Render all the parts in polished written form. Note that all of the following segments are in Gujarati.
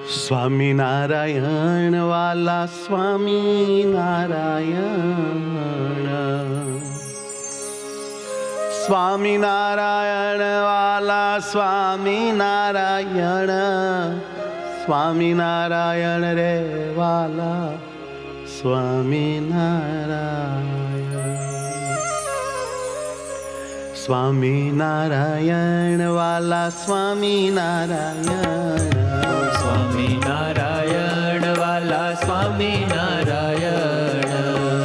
સ્વામિનારાયણ વાલા સ્વામિનારાયણ, સ્વામિનારાયણ વાલા સ્વામિનારાયણ, સ્વામિનારાયણ રે વાલા સ્વામિનારાયણ, સ્વામિનારાયણ વાલા સ્વામિનારાયણ, સ્વામિનારાયણ વાલા સ્વામિનારાયણ,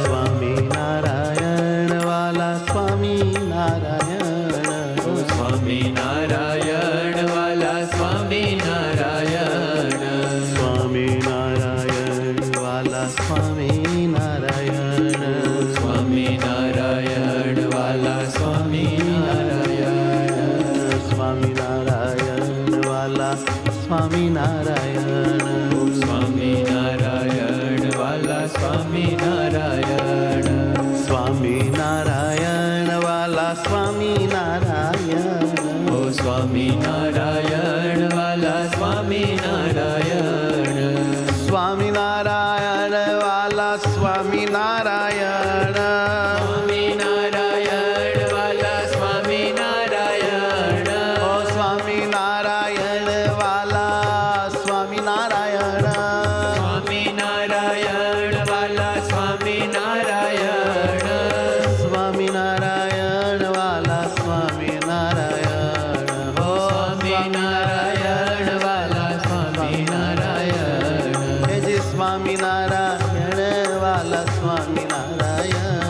સ્વામિનારાયણ વાલા સ્વામિનારાયણ, સ્વામિનારાયણ વાલા સ્વામિનારાયણ, સ્વામિનારાયણ વાલા સ્વામિનારાયણ, સ્વામિનારાયણ વાલા સ્વામિનારાયણ, સ્વામિનારાયણ વાલા સ્વામિનારાયણ, સ્વામિનારાયણ વાલા સ્વામિનારાયણ, સ્વામિનારાયણ વાલા સ્વામિનારાયણ, ઓ સ્વામિનારાયણ વાલા સ્વામિનારાયણ, સ્વામિનારાયણ વાલા સ્વામિનારાયણ, સ્વામિનારાયણ વાલા સ્વામિનારાયણ, ઓ સ્વામિનારાયણ વાલા સ્વામિનારાયણ, સ્વામિનારાયણ વાલા સ્વામિનારાયણ, સ્વામિનારાયણ વાલા સ્વામિનારાયણ, હો સ્વામિનારાયણ વાલા સ્વામિનારાયણ, હે જી સ્વામિનારાયણ વાલા સ્વામિનારાયણ,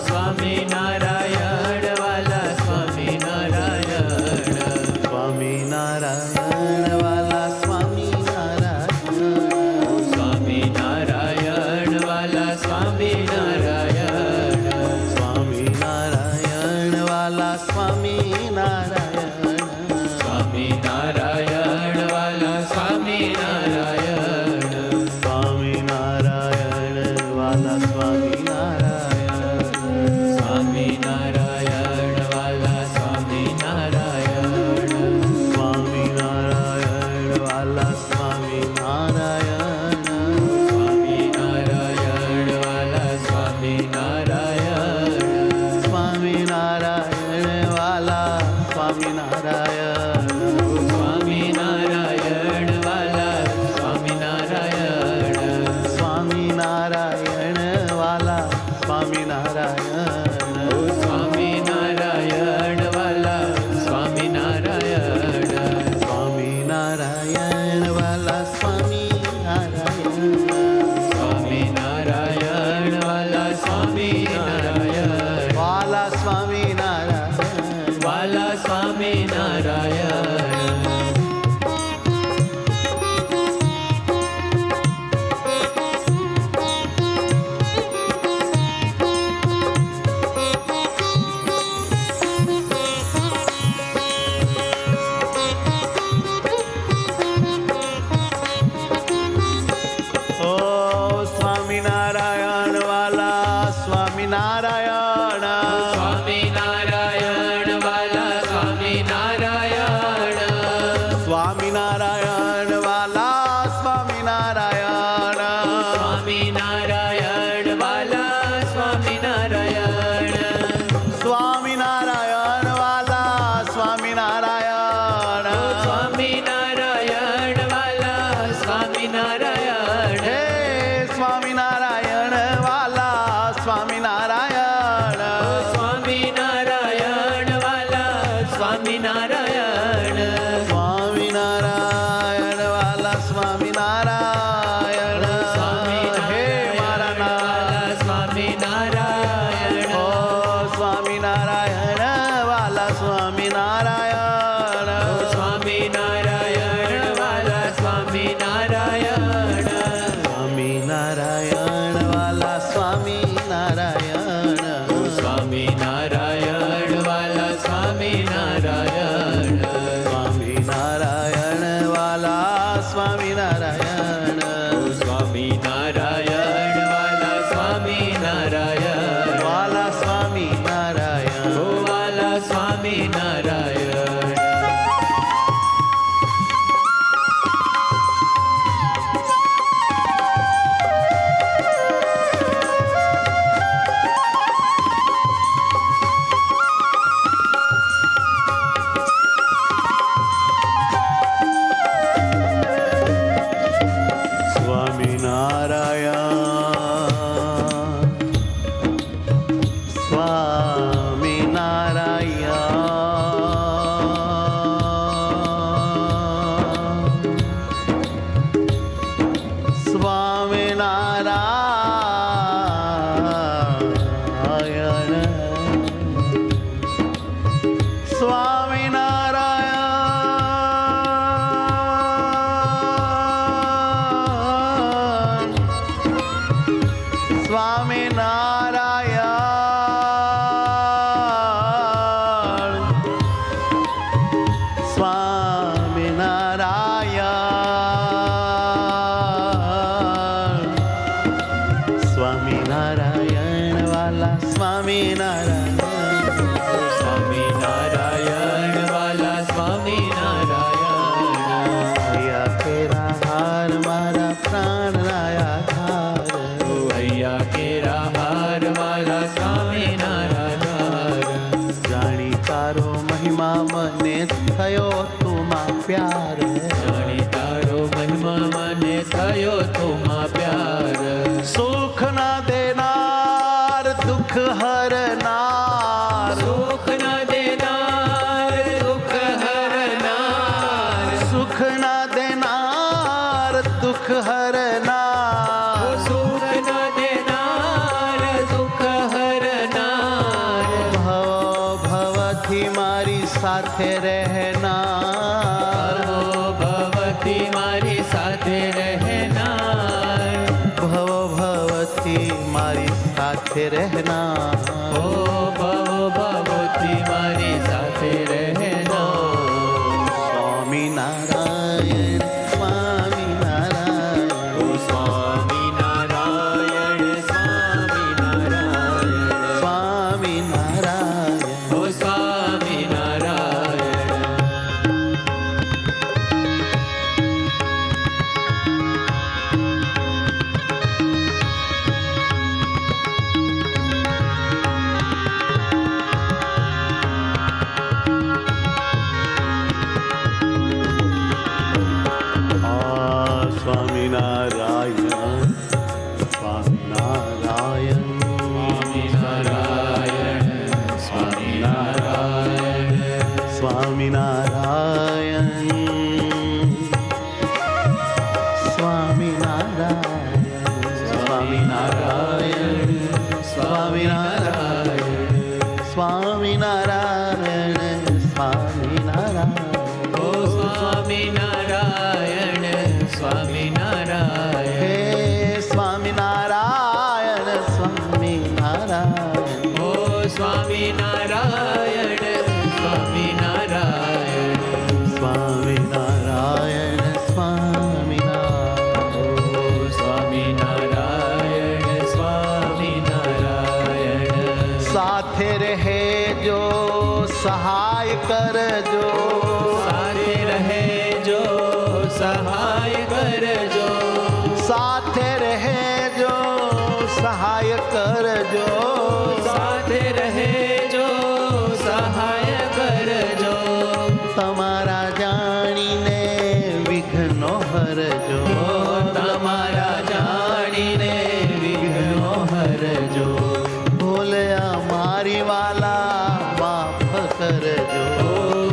સ્વામિનારાયણ વાલા સ્વામિનારાયણ, સ્વામિનારાયણ વાલા સ્વામિનારાયણ, સ્વામિનારાયણ વાલા સ્વામિનારાયણ, સ્વામિનારાયણ વાલા સ્વામિનારાયણ, સ્વામિનારાયણ વાલા સ્વામિનારાયણ, સ્વામિનારાયણ વાલા સ્વામિનારાયણ, સ્વામિનારાયણ વાલા સ્વામિનારાયણ, સ્વામિનારાયણ વાલા સ્વામિનારાયણ, સ્વામિનારાયણ વાલા સ્વામિનારાયણ, સ્વામિનારાયણ વાલા સ્વામિનારાયણ, સ્વામિનારાયણ વાલા સ્વામિનારાયણ, સ્વામિનારાયણ વાલા સ્વામિનારાયણ, સ્વામિનારાયણ વાલા સ્વામિનારાયણ, સ્વામિનારાયણ વાલા સ્વામિનારાયણ, સ્વામિનારાયણ વાલા સ્વામિનારાયણ, વાલા સ્વામિનારાયણ, વાલા સ્વામિનારાયણ, ઓ સ્વામિનારાયણ વાલા સ્વામિનારાયણ, સ્વામિનારાયણ વાલા સ્વામિનારાયણ, સ્વામિનારાયણ વાલા સ્વામિનારાયણ, સ્વામિનારાયણ વાલા સ્વામિનારાયણ, સ્વામિનારાયણ વાલા સ્વામિનારાયણ, સ્વામિનારાયણ વાલા સ્વામિનારાયણ, હે સ્વામિનારાયણ વાલા સ્વામિનારાયણ, સ્વામિનારાયણ વાલા સ્વામિનારાયણ, સ્વામિનારાયણ પ્યાર જાણી તારો મનમાં મને થયો તુમાં પ્યાર સુખ ના દેનાર દુઃખ હરનાર સુખ ના દેનાર દુઃખ હરનાર સુખ ના દેનાર દુઃખ હરનાર સુખ ના દેનાર દુઃખ હરનાર ભવ ભવથી મારી સાથે રહેનાર ભવથી મારી સાથે રહેનાર ભવ ભવથી મારી સાથે રહેનાર ઓ ભવથી મારી સાથે રહેનાર સ્વામિનારાયણ સ્વામિનારાયણ ઓ સ્વામિનારાયણ સ્વામિનારાયણ સ્વામિનારાયણ ઓ સ્વામિનારાયણ સ્વામિનારાયણ સ્વામિનારાયણ સ્વામિનારાયણ સ્વામિનારાયણ સ્વામિનારાયણ સ્વામિનારાયણ સ્વામિનારાયણ સ્વામિનારાયણ સ્વામિનારાયણ ઓ સ્વામિનારાયણ સ્વામિનારાયણ હે સ્વામિનારાયણ સ્વામિનારાયણ ઓ સ્વામિનારાયણ સ્વામિનારાયણ સ્વામિનારાયણ સ્વામિનારાયણ ઓ સ્વામિનારાયણ સ્વામિનારાયણ સાથે રહેજો સહાય કરજો સાથે રહેજો સહાય કરજો સાથે રહેજો સહાય કરજો સાથે રહેજો સહાય કરજો તમારા જાણીને વિઘ્નો હરજો તમારા જાણીને વિઘ્નો હરજો ભૂલ્યા મારી વાલા માફ કરજો ઓ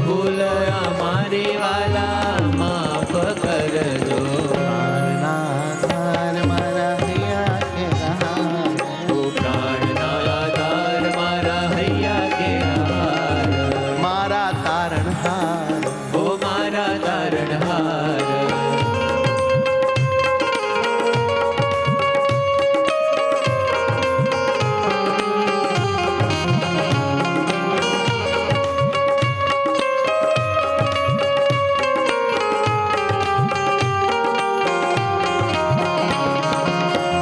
ભૂલ્યા મારી વાલા માફ કરજો પ્રાણનાથ મારા હૈયા કે રહાર. ઓ પ્રાણના આધાર મારા હૈયા કે હાર મારા તારણહાર ઓ મારા તારણહાર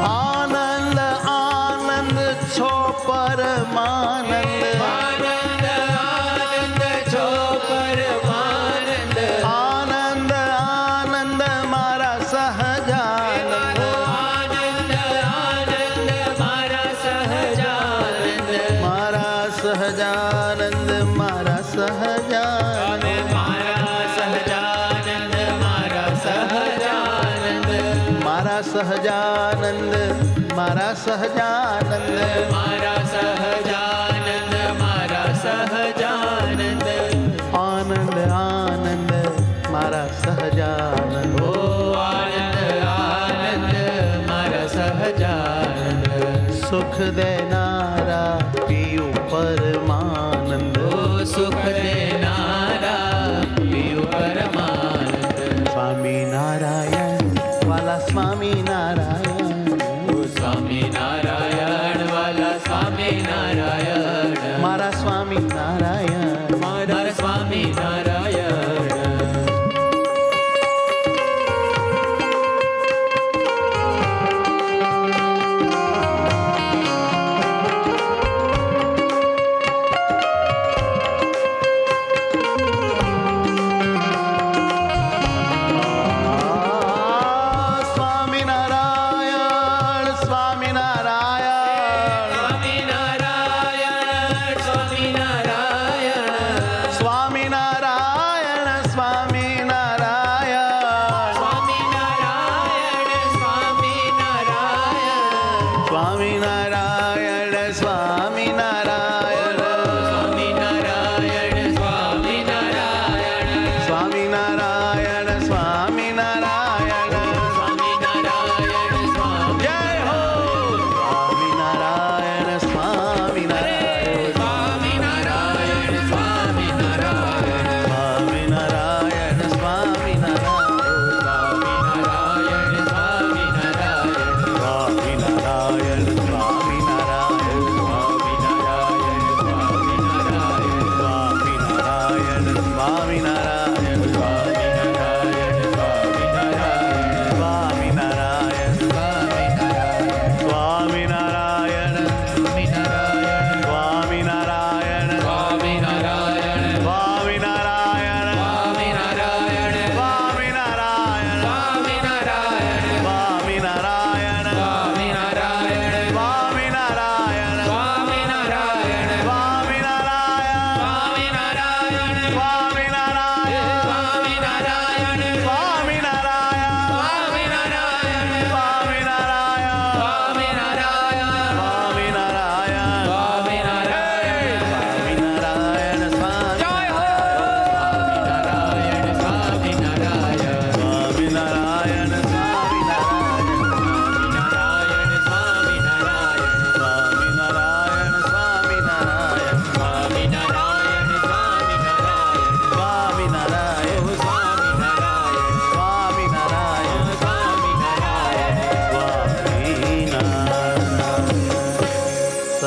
આનંદ આનંદ છો પરમાનંદ આનંદ આનંદ છો પરમાનંદ આનંદ આનંદ મારા સહજાનંદ આનંદ આનંદ મારા સહજાનંદ મારા સહજાનંદ મારા સહજાનંદ મારા સહજાનંદ મારા સહજાનંદ મારા સહજાનંદ મારા સહજાનંદ મારા સહજાનંદ મારા સહજાનંદ આનંદ આનંદ મારા સહજાનંદ ઓ આનંદ આનંદ મારા સહજાનંદ સુખ દેનારા પિયું પરમાનંદ ઓ સુખ દેનારા પીયુ પરમાનંદ સ્વામિનારાયણ વાલા સ્વામિનારાયણ ઓ સ્વામિનારાયણ વાલા સ્વામિનારાયણ મારા સ્વામિનારાયણ મારા સ્વામિનારાયણ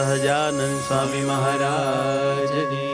સહજાનંદ સ્વામી મહારાજ મહારાજની